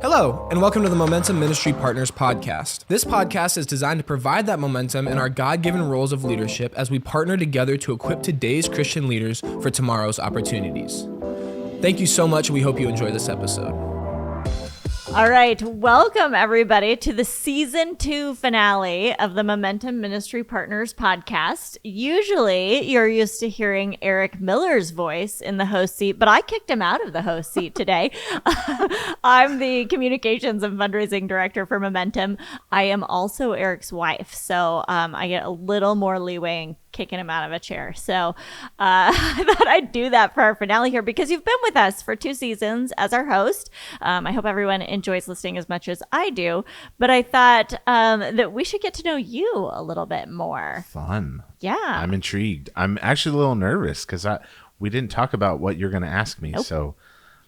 Hello, and welcome to the Momentum Ministry Partners podcast. This podcast is designed to provide that momentum in our God-given roles of leadership as we partner together to equip today's Christian leaders for tomorrow's opportunities. Thank you so much, and we hope you enjoy this episode. All right, welcome everybody to the season 2 finale of the Momentum Ministry Partners podcast. Usually you're used to hearing Eric Miller's voice in the host seat, but I kicked him out of the host seat today. I'm the communications and fundraising director for Momentum. I am also Eric's wife, so I get a little more leeway in kicking him out of a chair. So I thought I'd do that for our finale here because you've been with us for 2 seasons as our host. I hope everyone enjoys listening as much as I do, but I thought that we should get to know you a little bit more. Fun. Yeah. I'm intrigued. I'm actually a little nervous because we didn't talk about what you're going to ask me. Nope. So,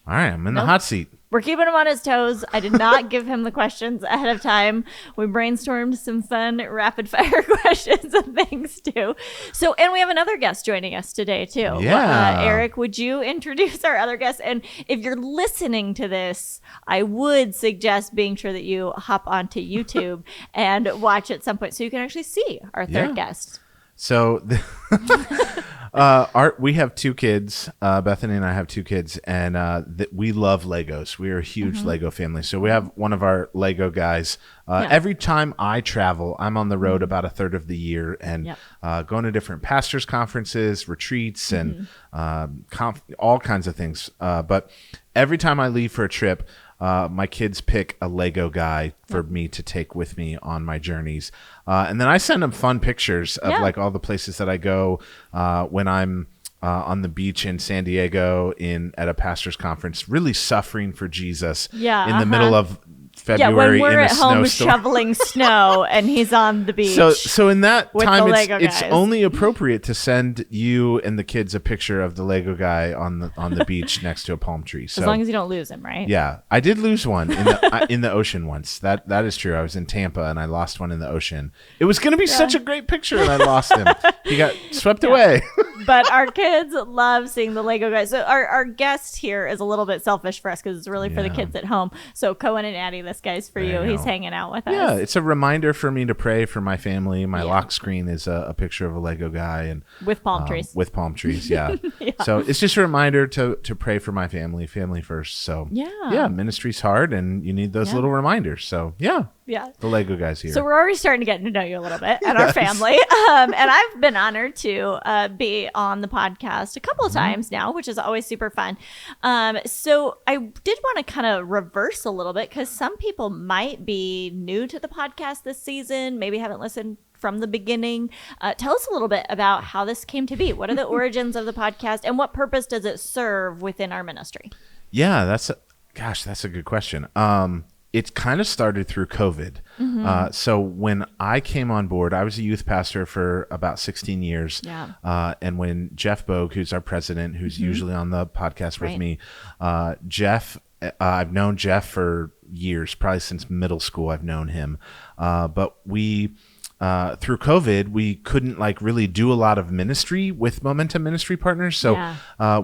all right, I'm in the hot seat. We're keeping him on his toes. I did not give him the questions ahead of time. We brainstormed some fun rapid fire questions and things too. So, and we have another guest joining us today too. Yeah. Eric, would you introduce our other guest? And if you're listening to this, I would suggest being sure that you hop onto YouTube and watch at some point so you can actually see our third guest. So we have 2 kids. Bethany and I have 2 kids, and we love Legos. We are a huge Lego family. So we have one of our Lego guys. Every time I travel, I'm on the road about a third of the year and going to different pastors' conferences, retreats, and all kinds of things. But every time I leave for a trip, my kids pick a Lego guy for me to take with me on my journeys. And then I send them fun pictures of like all the places that I go when I'm on the beach in San Diego at a pastor's conference, really suffering for Jesus in the middle of February when we're in a at home snowstorm. shoveling snow and he's on the beach. So in that with time, the Lego it's guys. only appropriate to send you and the kids a picture of the Lego guy on the beach next to a palm tree. So as long as you don't lose him, right? yeah, I did lose one in the ocean once. That is true. I was in Tampa and I lost one in the ocean. It was going to be such a great picture, and I lost him. He got swept away. But our kids love seeing the Lego guys. So our guest here is a little bit selfish for us because it's really for the kids at home. So Cohen and Addie, this guy's for you. He's hanging out with us. Yeah, it's a reminder for me to pray for my family. My lock screen is a picture of a Lego guy and with palm trees. With palm trees, yeah. So it's just a reminder to pray for my family first. So yeah, ministry's hard, and you need those little reminders. So yeah, the Lego guys here. So we're already starting to get to know you a little bit and our family. And I've been honored to be on the podcast a couple of times now, which is always super fun. So I did want to kind of reverse a little bit because some people might be new to the podcast this season, maybe haven't listened from the beginning. Tell us a little bit about how this came to be. What are the origins of the podcast and what purpose does it serve within our ministry? Yeah, that's a good question. It kind of started through COVID. So when I came on board, I was a youth pastor for about 16 years. And when Jeff Bogue, who's our president, who's usually on the podcast with me, I've known Jeff for years, probably since middle school I've known him. But we, through COVID, we couldn't really do a lot of ministry with Momentum Ministry Partners. So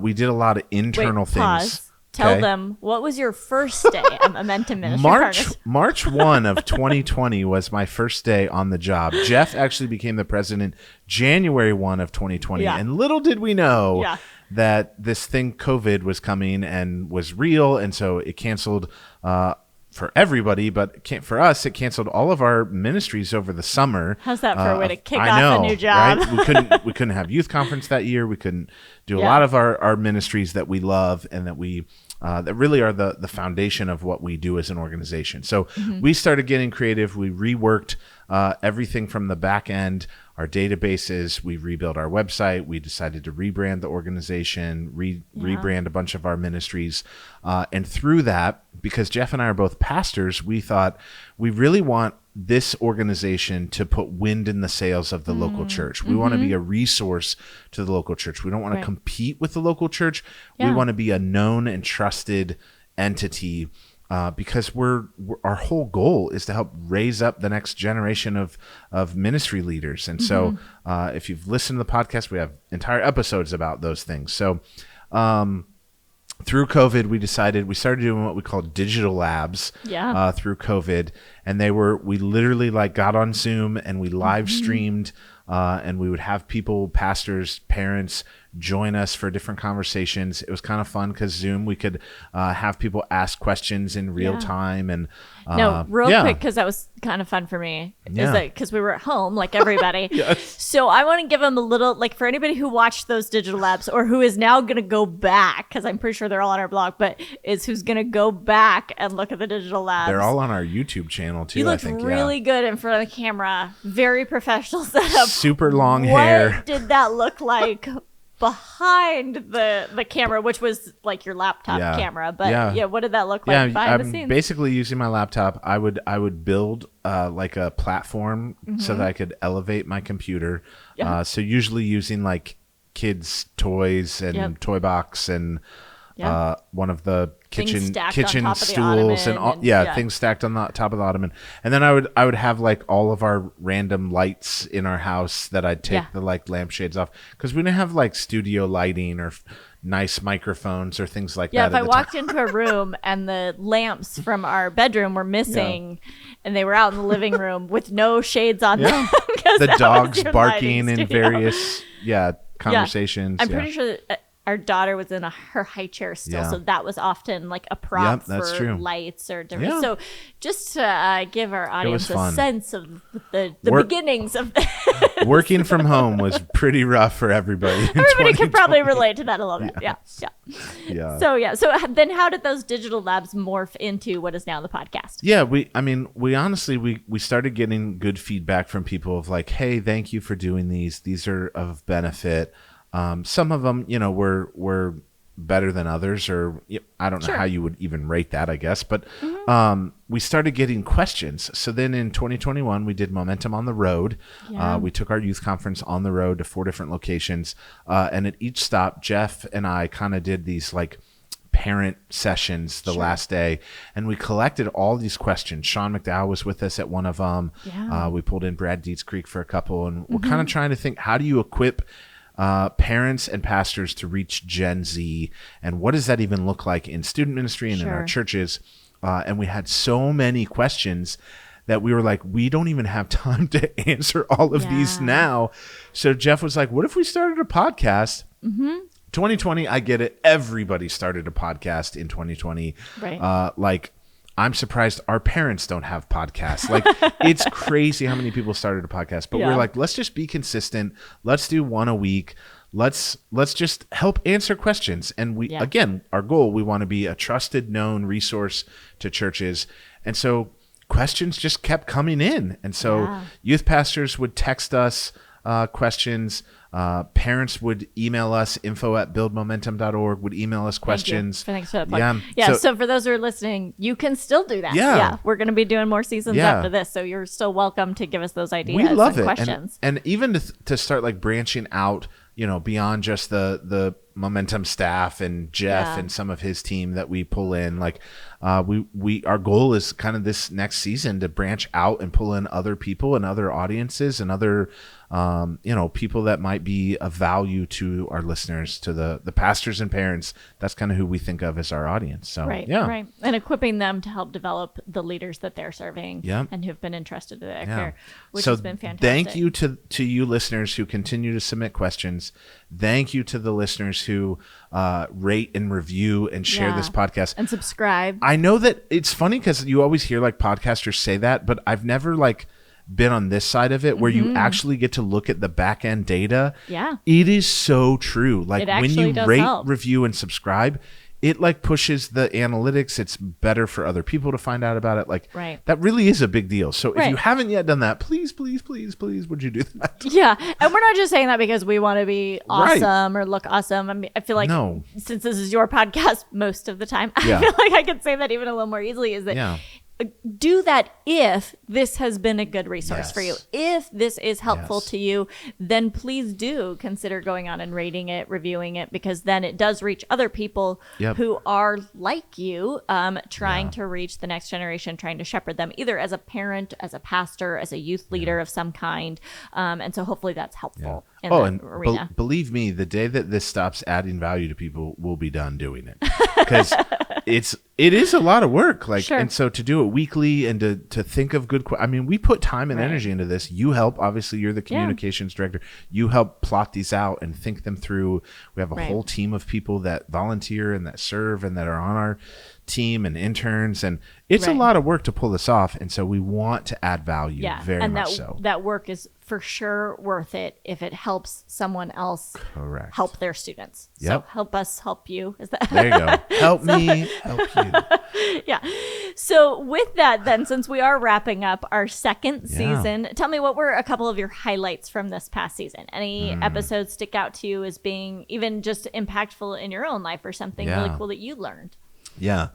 we did a lot of internal things. Pause. Tell them, what was your first day at Momentum Ministry Partners? March 1 of 2020 was my first day on the job. Jeff actually became the president January 1 of 2020. And little did we know that this thing COVID was coming and was real. And so it canceled for everybody, but for us, it canceled all of our ministries over the summer. How's that for a way to kick off a new job? Right? We couldn't have youth conference that year. We couldn't do a lot of our ministries that we love and that we that really are the foundation of what we do as an organization. So we started getting creative. We reworked everything from the back end, our databases. We rebuilt our website. We decided to rebrand the organization, rebrand a bunch of our ministries. And through that, because Jeff and I are both pastors, we thought we really want this organization to put wind in the sails of the local church. We want to be a resource to the local church. We don't want to compete with the local church. We want to be a known and trusted entity because our whole goal is to help raise up the next generation of ministry leaders. And so if you've listened to the podcast, we have entire episodes about those things. So through COVID, we started doing what we call digital labs through COVID. And we literally like got on Zoom and we live streamed and we would have people, pastors, parents, join us for different conversations. It was kind of fun because Zoom, we could have people ask questions in real time. And quick, because that was kind of fun for me, is that because we were at home like everybody. So I want to give them a little, like, for anybody who watched those digital labs or who is now going to go back, because I'm pretty sure they're all on our blog, but is who's going to go back and look at the digital labs. They're all on our YouTube channel too. You look really good in front of the camera. Very professional setup. Super long hair. What did that look like behind the camera, which was like your laptop camera? But what did that look like behind the scenes? Basically using my laptop, I would build like a platform so that I could elevate my computer. So usually using like kids' toys and toy box and one of the kitchen stools and all, things stacked on the top of the ottoman. And then I would have like all of our random lights in our house that I'd take the like lampshades off, because we didn't have like studio lighting or nice microphones or things like that. Yeah, if I walked into a room and the lamps from our bedroom were missing and they were out in the living room with no shades on them. The dogs barking in various conversations. I'm pretty sure that our daughter was in her high chair still, so that was often like a prop for lights or different. So just to give our audience a sense of the beginnings of working from home was pretty rough for everybody. Everybody can probably relate to that a little bit. Yeah. So then how did those digital labs morph into what is now the podcast? Yeah, we honestly, we started getting good feedback from people of like, hey, thank you for doing these. These are of benefit. Some of them, were better than others, or I don't know how you would even rate that, I guess. But we started getting questions. So then in 2021, we did Momentum on the road. We took our youth conference on the road to 4 different locations. And at each stop, Jeff and I kind of did these like parent sessions the last day, and we collected all these questions. Sean McDowell was with us at one of them. We pulled in Brad Dietz Creek for a couple, and we're kind of trying to think, how do you equip parents and pastors to reach Gen Z, and what does that even look like in student ministry and in our churches? And we had so many questions that we were like, we don't even have time to answer all of these now. So Jeff was like, what if we started a podcast? 2020, I get it. Everybody started a podcast in 2020. Right. I'm surprised our parents don't have podcasts. Like, it's crazy how many people started a podcast. But we're like, let's just be consistent. Let's do one a week. Let's just help answer questions. And we again, our goal, we want to be a trusted, known resource to churches. And so questions just kept coming in. And so youth pastors would text us questions. Parents would email us, info@buildmomentum.org, would email us questions. Thanks for that plug. So for those who are listening, you can still do that. We're going to be doing more seasons after this, so you're still welcome to give us those ideas. We love and it. Questions. And even to start like branching out, beyond just the Momentum staff and Jeff and some of his team that we pull in, like our goal is kind of this next season to branch out and pull in other people and other audiences and other people that might be of value to our listeners, to the pastors and parents. That's kind of who we think of as our audience. So right. And equipping them to help develop the leaders that they're serving and who've been entrusted to that care, which has been fantastic. Thank you to you listeners who continue to submit questions. Thank you to the listeners who rate and review and share this podcast and subscribe. I know that it's funny because you always hear like podcasters say that, but I've never like been on this side of it where you actually get to look at the back end data. It is so true. Like when you rate, review, and subscribe, it like pushes the analytics. It's better for other people to find out about it. Like that really is a big deal. So if you haven't yet done that, please, would you do that? Yeah. And we're not just saying that because we want to be awesome or look awesome. I mean, I feel like since this is your podcast most of the time, I feel like I could say that even a little more easily, is that do that if this has been a good resource for you. If this is helpful to you, then please do consider going on and rating it, reviewing it, because then it does reach other people who are like you, trying to reach the next generation, trying to shepherd them either as a parent, as a pastor, as a youth leader of some kind. And so hopefully that's helpful. In the arena. Believe me, the day that this stops adding value to people, we'll be done doing it. because it is a lot of work. Like, Sure. and so to do it weekly and to think of good, I mean, we put time and energy into this. You help, obviously you're the communications director. You help plot these out and think them through. We have a whole team of people that volunteer and that serve and that are on our team and interns, and it's a lot of work to pull this off, and so we want to add value very much so. That work is for sure worth it if it helps someone else help their students. So help us help you. Is that there you go. Help me help you. Yeah. So with that then, since we are wrapping up our second season, tell me, what were a couple of your highlights from this past season? Any episodes stick out to you as being even just impactful in your own life, or something really cool that you learned? Yeah.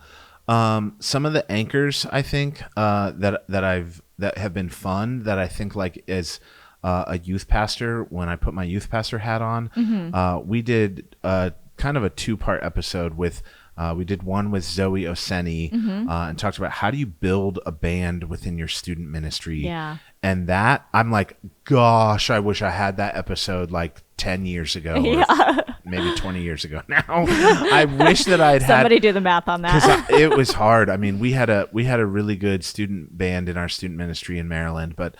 Some of the anchors, I think, that have been fun, that I think, like, as a youth pastor, when I put my youth pastor hat on, we did kind of a 2-part episode with, we did one with Zoe Oseni, and talked about how do you build a band within your student ministry. Yeah. And that, I'm like, gosh, I wish I had that episode like 10 years ago, or maybe 20 years ago now. I wish that I'd somebody do the math on that. Because it was hard. I mean, we had a really good student band in our student ministry in Maryland, but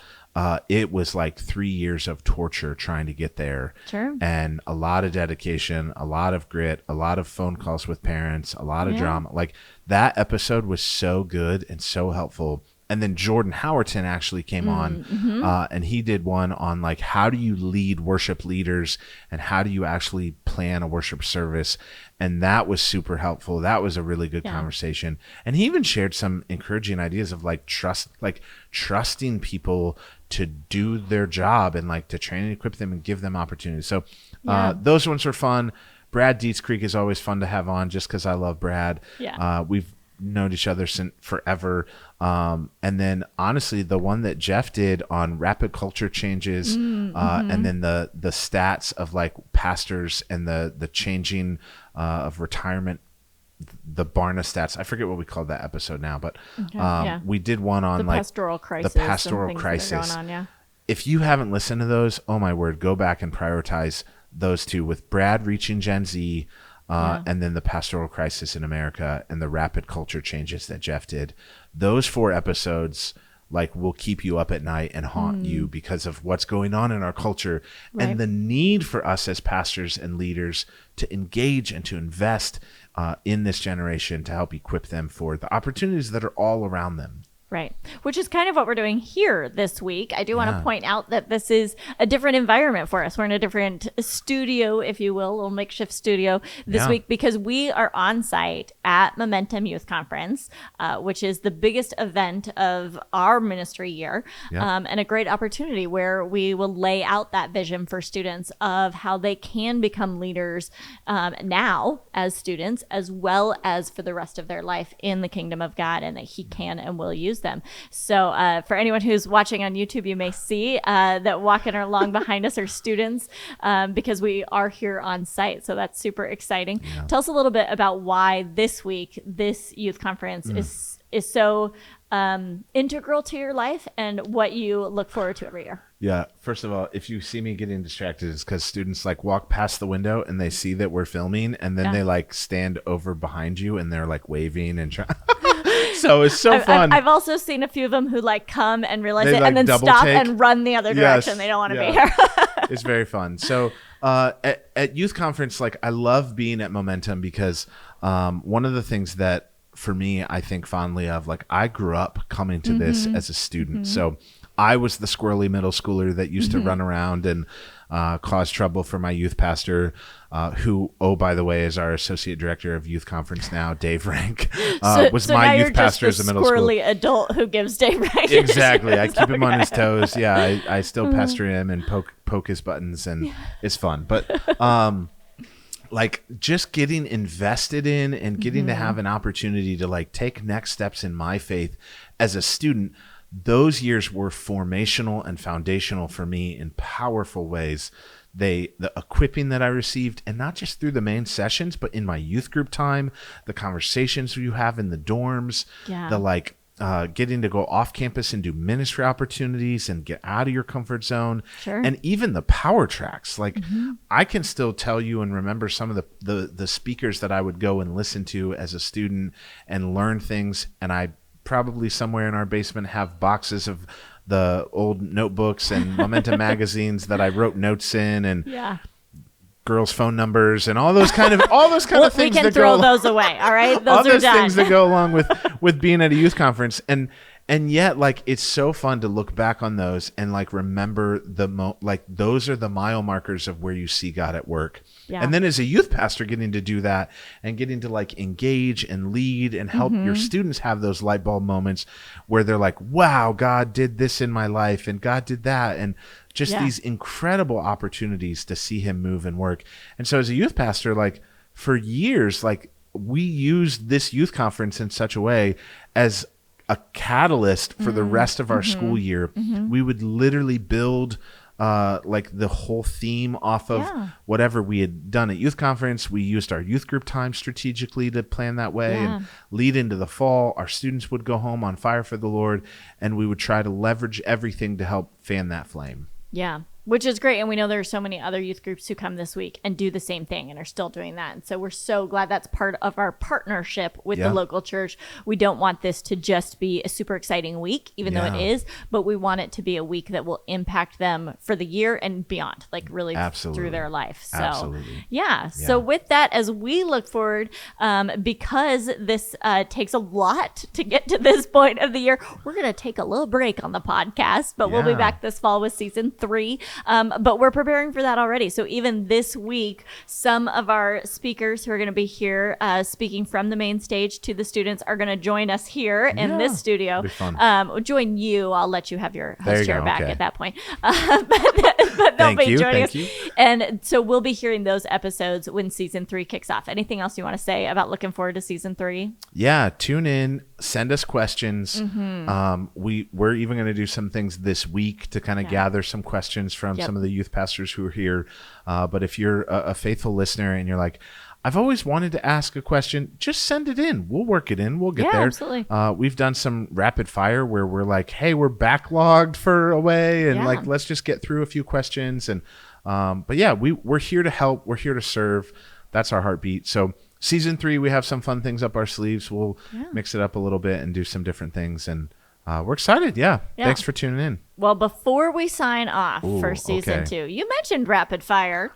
it was like 3 years of torture trying to get there. Sure. And a lot of dedication, a lot of grit, a lot of phone calls with parents, a lot of drama. Like, that episode was so good and so helpful. And then Jordan Howerton actually came on, and he did one on, like, how do you lead worship leaders and how do you actually plan a worship service? And that was super helpful. That was a really good conversation. And he even shared some encouraging ideas of, like, trusting people to do their job, and, like, to train and equip them and give them opportunities. So those ones were fun. Brad Dietz Creek is always fun to have on, just because I love Brad. We've known each other since forever. And then honestly, the one that Jeff did on rapid culture changes, and then the stats of, like, pastors and the changing of retirement, the Barna stats. I forget what we called that episode now, but we did one on the pastoral crisis. The pastoral crisis. Going on, If you haven't listened to those, oh my word, go back and prioritize those two, with Brad reaching Gen Z, and then the pastoral crisis in America and the rapid culture changes that Jeff did. Those 4 episodes, like, will keep you up at night and haunt you because of what's going on in our culture and the need for us as pastors and leaders to engage and to invest in this generation to help equip them for the opportunities that are all around them. Right. Which is kind of what we're doing here this week. I do want to point out that this is a different environment for us. We're in a different studio, if you will, a little makeshift studio this week, because we are on site at Momentum Youth Conference, which is the biggest event of our ministry year, and a great opportunity where we will lay out that vision for students of how they can become leaders now as students, as well as for the rest of their life in the kingdom of God, and that He can and will use them. So for anyone who's watching on YouTube, you may see that walking along behind us are students, because we are here on site. So that's super exciting. Tell us a little bit about why this week, this youth conference is so integral to your life and what you look forward to every year. Yeah. First of all, if you see me getting distracted, it's because students, like, walk past the window and they see that we're filming, and then they, like, stand over behind you and they're, like, waving and trying. So it's so fun. I've also seen a few of them who, like, come and realize it, and then stop and run the other direction. They don't want to be here. It's very fun. So at youth conference, like, I love being at Momentum because one of the things that, for me, I think fondly of, like, I grew up coming to this as a student. So I was the squirrely middle schooler that used to run around and cause trouble for my youth pastor, who, oh, by the way, is our associate director of youth conference now, Dave Rank, was my youth pastor as a middle school. Squirrely adult who gives Dave Rank. Exactly. I keep him on his toes. Yeah, I still pester him and poke his buttons, and it's fun. But like, just getting invested in and getting to have an opportunity to, like, take next steps in my faith as a student, those years were formational and foundational for me in powerful ways. The equipping that I received, and not just through the main sessions, but in my youth group time, the conversations you have in the dorms, the, like, getting to go off campus and do ministry opportunities and get out of your comfort zone. Sure. And even the power tracks. Like I can still tell you and remember some of the speakers that I would go and listen to as a student and learn things. And I probably somewhere in our basement have boxes of the old notebooks and Momentum magazines that I wrote notes in, and girls' phone numbers and all those kind of things. We can throw those away. All right, those all are those done. things that go along with being at a youth conference, and yet like it's so fun to look back on those and like remember those are the mile markers of where you see God at work. Yeah. And then as a youth pastor, getting to do that and getting to like engage and lead and help your students have those light bulb moments where they're like, wow, God did this in my life and God did that. And just these incredible opportunities to see him move and work. And so as a youth pastor, like for years, like we used this youth conference in such a way as a catalyst for the rest of our school year. We would literally build like the whole theme off of whatever we had done at youth conference. We used our youth group time strategically to plan that way and lead into the fall. Our students would go home on fire for the Lord, and we would try to leverage everything to help fan that flame. Yeah, which is great. And we know there are so many other youth groups who come this week and do the same thing and are still doing that. And so we're so glad that's part of our partnership with the local church. We don't want this to just be a super exciting week, even though it is, but we want it to be a week that will impact them for the year and beyond, like really through their life. So So with that, as we look forward, because this takes a lot to get to this point of the year, we're going to take a little break on the podcast, but we'll be back this fall with season 3. But we're preparing for that already. So even this week, some of our speakers who are going to be here speaking from the main stage to the students are going to join us here in this studio. Join you. I'll let you have your host chair back at that point. But they'll be joining us. And so we'll be hearing those episodes when season 3 kicks off. Anything else you want to say about looking forward to season 3? Yeah, tune in. Send us questions. We're even going to do some things this week to kind of gather some questions from some of the youth pastors who are here. But if you're a faithful listener and you're like, I've always wanted to ask a question, just send it in. We'll work it in. We'll get there. Absolutely. We've done some rapid fire where we're like, hey, we're backlogged for a way. And like, let's just get through a few questions. And but yeah, we're here to help. We're here to serve. That's our heartbeat. So season 3, we have some fun things up our sleeves. We'll mix it up a little bit and do some different things. And we're excited. Yeah. Thanks for tuning in. Well, before we sign off for season 2, you mentioned rapid fire.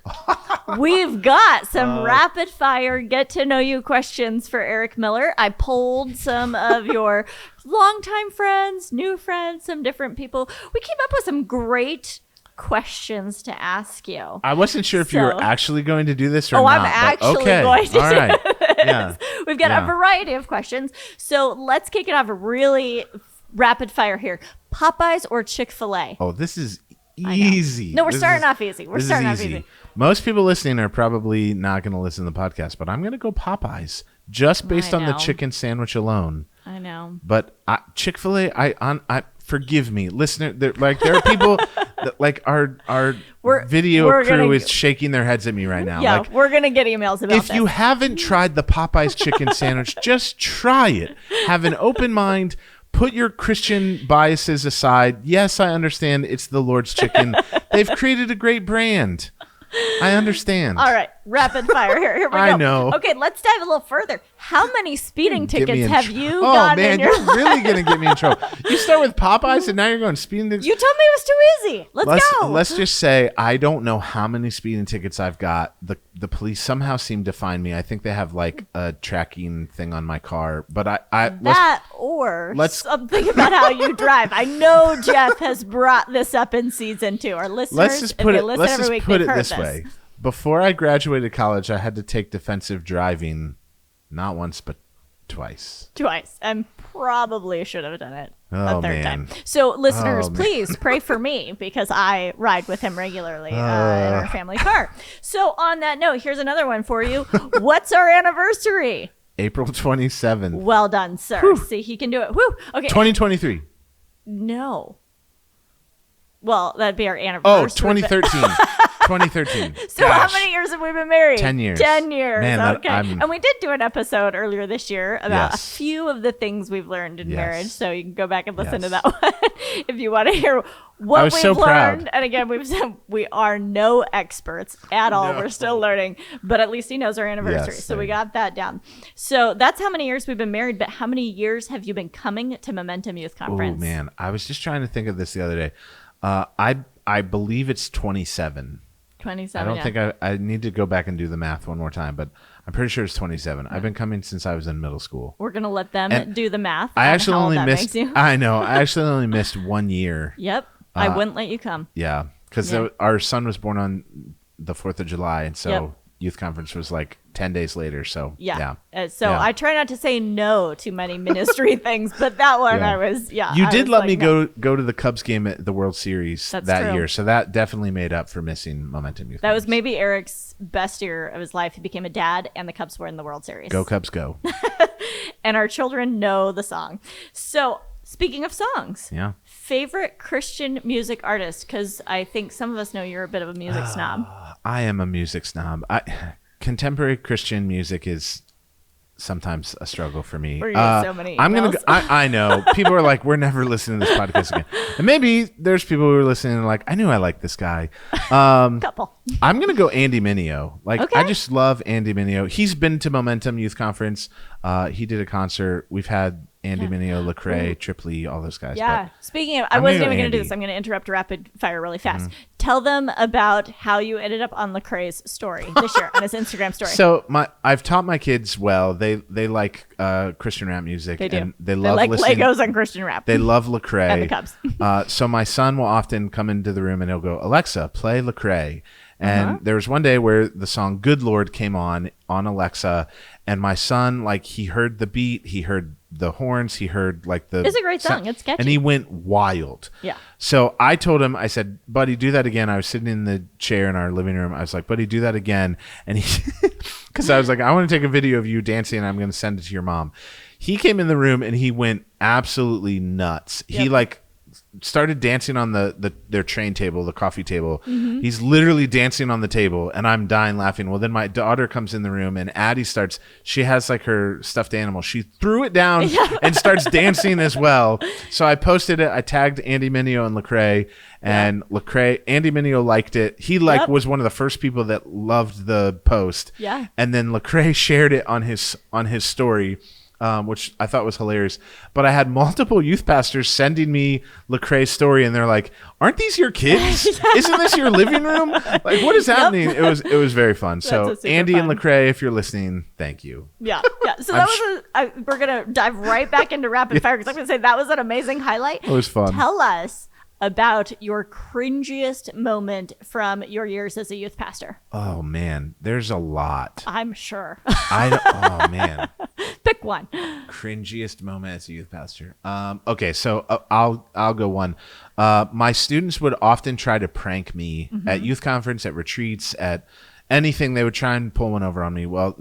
We've got some rapid fire get to know you questions for Eric Miller. I polled some of your longtime friends, new friends, some different people. We came up with some great questions to ask you. I wasn't sure if you were actually going to do this or not. I'm actually going to All right. do this. We've got a variety of questions. So let's kick it off really rapid fire here. Popeyes or Chick-fil-A? Oh, this is easy. No, we're starting off easy. We're starting off easy. Most people listening are probably not going to listen to the podcast, but I'm going to go Popeyes just based on the chicken sandwich alone. I know. But Chick-fil-A, I forgive me, listener. There are people that like our video crew is shaking their heads at me right now. Yeah, like, we're gonna get emails about this. If you haven't tried the Popeyes chicken sandwich, just try it. Have an open mind. Put your Christian biases aside. Yes, I understand it's the Lord's chicken. They've created a great brand. I understand. All right, rapid fire here. Here we go. I know. Okay, let's dive a little further. How many speeding tickets have you gotten in your life? You're really going to get me in trouble. You start with Popeyes and now you're going speeding tickets. You told me it was too easy. Let's go. Let's just say I don't know how many speeding tickets I've got. The police somehow seem to find me. I think they have like a tracking thing on my car. But something about how you drive. I know Jeff has brought this up in season 2. Our listeners, let's just put it this way. Before I graduated college, I had to take defensive driving, not once, but twice. And probably should have done it a third time. So listeners, please pray for me because I ride with him regularly in our family car. So on that note, here's another one for you. What's our anniversary? April 27th. Well done, sir. Whew. See, he can do it. Woo. Okay. 2023. No. Well, that'd be our anniversary. Oh, 2013. 2013. So how many years have we been married? 10 years. 10 years. Man, okay. And we did do an episode earlier this year about a few of the things we've learned in marriage. So you can go back and listen to that one if you want to hear what we've learned. Proud. And again, we've said we are no experts at all. We're still learning, but at least he knows our anniversary. So we got that down. So that's how many years we've been married, but how many years have you been coming to Momentum Youth Conference? Oh man, I was just trying to think of this the other day. I believe it's 27. 27. I don't think I need to go back and do the math one more time, but I'm pretty sure it's 27. I've been coming since I was in middle school. We're gonna let them do the math. I actually only missed. I know. I actually only missed 1 year. Yep. I wouldn't let you come. Yeah, because our son was born on the 4th of July, and so youth conference was like 10 days later. So I try not to say no to many ministry things, but that one I was You did let me go to the Cubs game at the World Series that year, so that definitely made up for missing Momentum Youth. That was maybe Eric's best year of his life. He became a dad, and the Cubs were in the World Series. Go Cubs, go! And our children know the song. So speaking of songs, favorite Christian music artist, because I think some of us know you're a bit of a music snob. I am a music snob. Contemporary Christian music is sometimes a struggle for me. We're gonna get so many emails. I'm gonna. I know people are like, we're never listening to this podcast again, and maybe there's people who are listening and like, I knew I liked this guy. Couple. I'm gonna go Andy Mineo. I just love Andy Mineo. He's been to Momentum Youth Conference. He did a concert. We've had Andy Mineo, Lecrae, Tripoli, all those guys. Yeah. Speaking of, I wasn't even going to do this. I'm going to interrupt rapid fire really fast. Tell them about how you ended up on Lecrae's story this year, on his Instagram story. So I've taught my kids well. They like Christian rap music. They do. And they love like listening. Legos and Christian rap. They love Lecrae. And the Cubs. So my son will often come into the room and he'll go, Alexa, play Lecrae. And there was one day where the song Good Lord came on Alexa, and my son, he heard the beat, he heard the horns, he heard It's a great song. It's catchy. And he went wild. Yeah. So I told him, I said, buddy, do that again. I was sitting in the chair in our living room. I was like, buddy, do that again. And he, because I was like, I want to take a video of you dancing and I'm going to send it to your mom. He came in the room and he went absolutely nuts. Yep. He started dancing on their train table, the coffee table. He's literally dancing on the table and I'm dying laughing. Well, then my daughter comes in the room and Addie she has her stuffed animal. She threw it down and starts dancing as well. So I posted it. I tagged Andy Mineo and Lecrae, and Andy Mineo liked it. He was one of the first people that loved the post. Yeah. And then Lecrae shared it on his story. Which I thought was hilarious. But I had multiple youth pastors sending me Lecrae's story, and they're like, "Aren't these your kids? Isn't this your living room? What is happening?" It was very fun. So Andy and Lecrae, if you're listening, thank you. Yeah. So we're gonna dive right back into rapid fire, because I'm gonna say that was an amazing highlight. It was fun. Tell us about your cringiest moment from your years as a youth pastor. Oh man, there's a lot. I'm sure. Oh man. Pick one. Cringiest moment as a youth pastor. Okay, so I'll go one. My students would often try to prank me at youth conference, at retreats, at anything. They would try and pull one over on me. Well,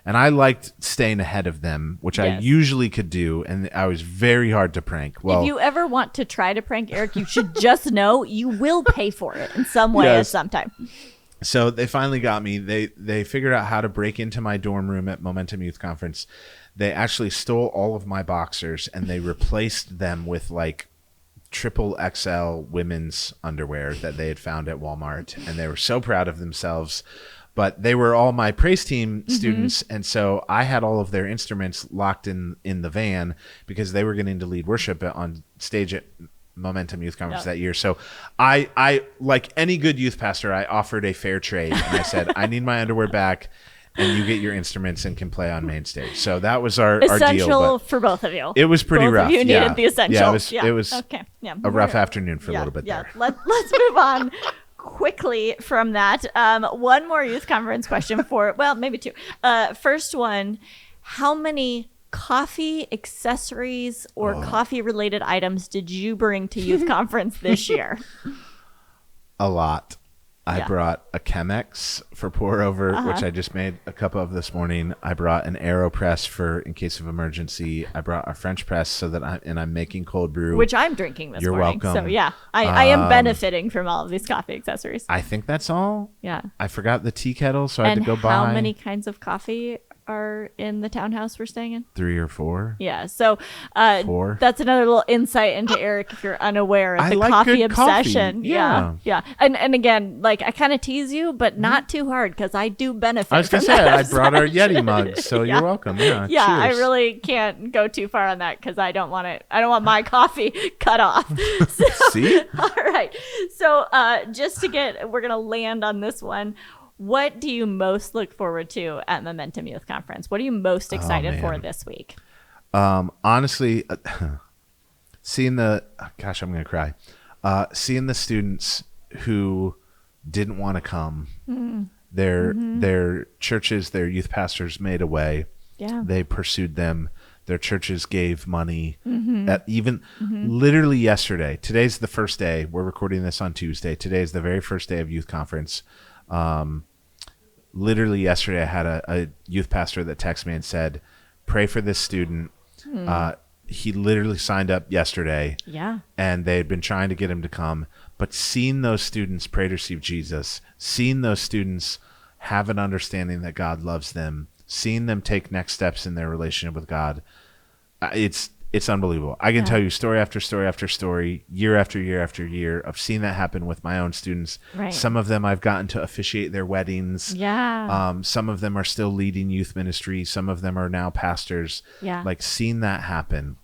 and I liked staying ahead of them, which I usually could do, and I was very hard to prank. Well, if you ever want to try to prank Eric, you should just know you will pay for it in some way at some time. So they finally got me. They figured out how to break into my dorm room at Momentum Youth Conference. They actually stole all of my boxers and they replaced them with triple XL women's underwear that they had found at Walmart, and they were so proud of themselves. But they were all my praise team students, and so I had all of their instruments locked in the van because they were getting to lead worship on stage at Momentum Youth Conference that year. So I like any good youth pastor, I offered a fair trade, and I said, I need my underwear back, and you get your instruments and can play on main stage. So that was our deal. Essential for both of you. It was pretty rough. Both of you needed the essentials. It was a rough afternoon for a little bit there. Let's move on quickly from that. One more youth conference question maybe two. First one, how many coffee accessories or coffee related items did you bring to youth conference this year? A lot. I brought a Chemex for pour over, which I just made a cup of this morning. I brought an AeroPress for in case of emergency. I brought a French press so that I'm making cold brew, which I'm drinking this You're morning. welcome. So yeah, I am benefiting from all of these coffee accessories. I think that's all. Yeah. I forgot the tea kettle, so I had to go buy. How many kinds of coffee are in the townhouse we're staying in? 3 or 4. Yeah. So 4. That's another little insight into Eric if you're unaware of the like coffee good obsession. coffee. Yeah. And again, like I kind of tease you, but not too hard because I do benefit. I was gonna say I brought our Yeti mugs, so you're welcome. Yeah. Yeah, I cheers. really can't go too far on that because I don't want it. I don't want my coffee cut off. So, See? All right. So we're gonna land on this one. What do you most look forward to at Momentum Youth Conference? What are you most excited for this week? Honestly, seeing I'm going to cry. Seeing the students who didn't want to come, their churches, their youth pastors made a way. Yeah. They pursued them. Their churches gave money. Literally yesterday. Today's the first day. We're recording this on Tuesday. Today's the very first day of youth conference. Literally yesterday I had a youth pastor that texted me and said, pray for this student. He literally signed up yesterday. Yeah. And they had been trying to get him to come, but seeing those students pray to receive Jesus, seeing those students have an understanding that God loves them, seeing them take next steps in their relationship with God, it's unbelievable. I can tell you story after story after story, year after year after year of seeing that happen with my own students. Right. Some of them I've gotten to officiate their weddings. Yeah. Some of them are still leading youth ministry. Some of them are now pastors. Yeah. Like seeing that happen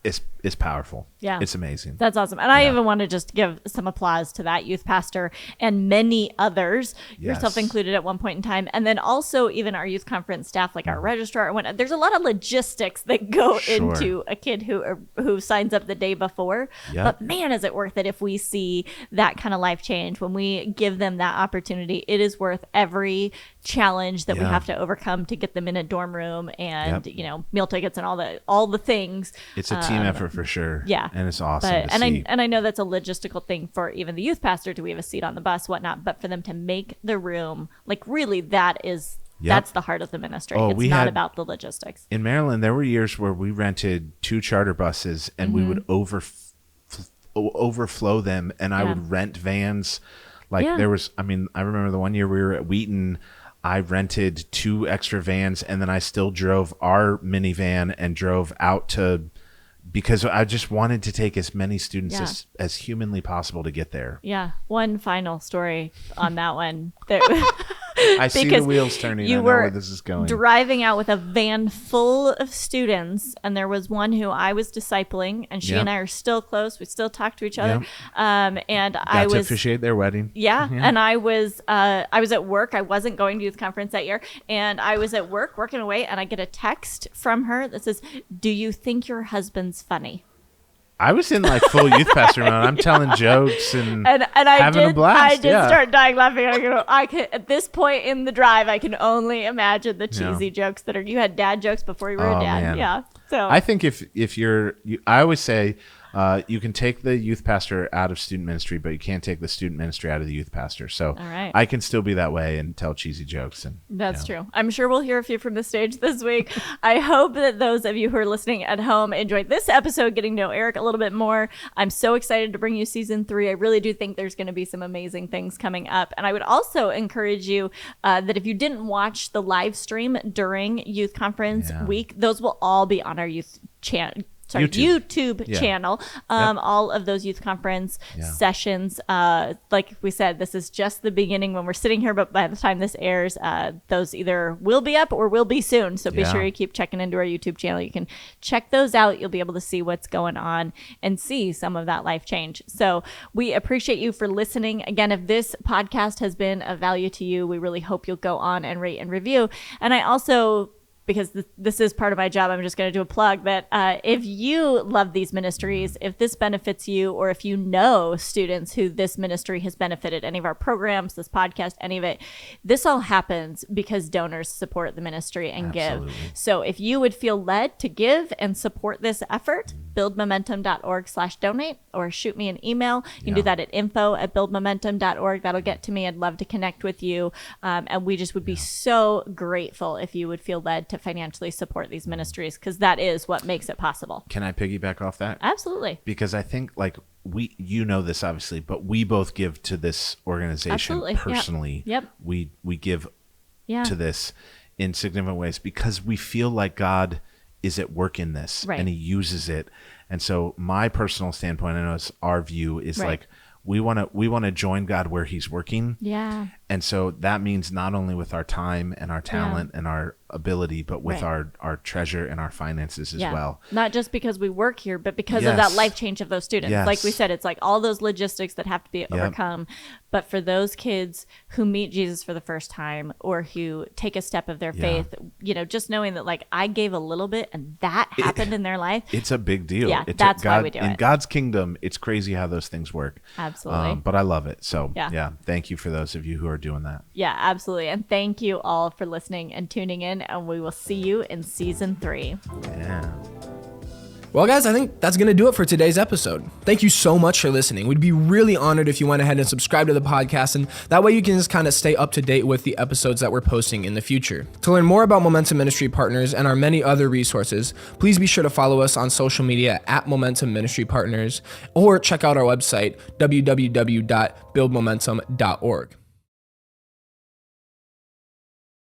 is powerful. Yeah. It's amazing. That's awesome. And I even want to just give some applause to that youth pastor and many others, yourself included at one point in time. And then also even our youth conference staff, like our registrar. There's a lot of logistics that go into a kid who signs up the day before. Yep. But man, is it worth it if we see that kind of life change. When we give them that opportunity, it is worth every challenge that we have to overcome to get them in a dorm room and, meal tickets and all the things. It's a team effort for sure. Yeah. And it's awesome to see. I know that's a logistical thing for even the youth pastor. Do we have a seat on the bus, whatnot? But for them to make the room, like really that's the heart of the ministry. It's not about the logistics. In Maryland, there were years where we rented 2 charter buses and we would overflow them, and I would rent vans. There was, I remember the one year we were at Wheaton, I rented 2 extra vans, and then I still drove our minivan and drove out to, because I just wanted to take as many students as humanly possible to get there. Yeah. One final story on that one. I see the wheels turning. I know where this is going. Driving out with a van full of students, and there was one who I was discipling, and she and I are still close. We still talk to each other. And I was to officiate their wedding. Yeah. And I was at work. I wasn't going to youth conference that year, and I was at work working away, and I get a text from her that says, "Do you think your husband's funny?" I was in full youth pastor mode. I'm telling jokes and having a blast. I did start dying laughing. I could, at this point in the drive, I can only imagine the cheesy jokes that are. You had dad jokes before you were a dad. Man. Yeah. So I think if I always say you can take the youth pastor out of student ministry, but you can't take the student ministry out of the youth pastor. So I can still be that way and tell cheesy jokes. And that's true. I'm sure we'll hear a few from the stage this week. I hope that those of you who are listening at home enjoyed this episode, getting to know Eric a little bit more. I'm so excited to bring you season 3. I really do think there's going to be some amazing things coming up. And I would also encourage you that if you didn't watch the live stream during youth conference week, those will all be on our youth YouTube channel. All of those youth conference sessions. Like we said, this is just the beginning when we're sitting here, but by the time this airs, those either will be up or will be soon. So be sure you keep checking into our YouTube channel. You can check those out. You'll be able to see what's going on and see some of that life change. So we appreciate you for listening. Again, if this podcast has been of value to you, we really hope you'll go on and rate and review. And I also, because this is part of my job, I'm just going to do a plug that if you love these ministries, if this benefits you, or if you know students who this ministry has benefited, any of our programs, this podcast, any of it, this all happens because donors support the ministry and give. So if you would feel led to give and support this effort, buildmomentum.org/donate, or shoot me an email. You can do that at info@buildmomentum.org. That'll get to me. I'd love to connect with you. And we just would be so grateful if you would feel led to financially support these ministries, because that is what makes it possible. Can I piggyback off that? Absolutely. Because I think you know this obviously, but we both give to this organization Absolutely. personally. Yep. We give to this in significant ways because we feel like God is at work in this and he uses it. And so my personal standpoint, I know it's our view, is like we want to join God where he's working. Yeah. And so that means not only with our time and our talent and our ability, but with our treasure and our finances as well. Not just because we work here, but because of that life change of those students. Like we said, it's like all those logistics that have to be overcome. But for those kids who meet Jesus for the first time, or who take a step of their faith, just knowing that like I gave a little bit and that happened in their life. It's a big deal. Yeah, that's why we do it. In God's kingdom, it's crazy how those things work. Absolutely. But I love it. So thank you for those of you who are doing that. Yeah, absolutely. And thank you all for listening and tuning in. And we will see you in season 3. Yeah. Well, guys, I think that's going to do it for today's episode. Thank you so much for listening. We'd be really honored if you went ahead and subscribed to the podcast, and that way you can just kind of stay up to date with the episodes that we're posting in the future. To learn more about Momentum Ministry Partners and our many other resources, please be sure to follow us on social media at Momentum Ministry Partners, or check out our website, www.buildmomentum.org.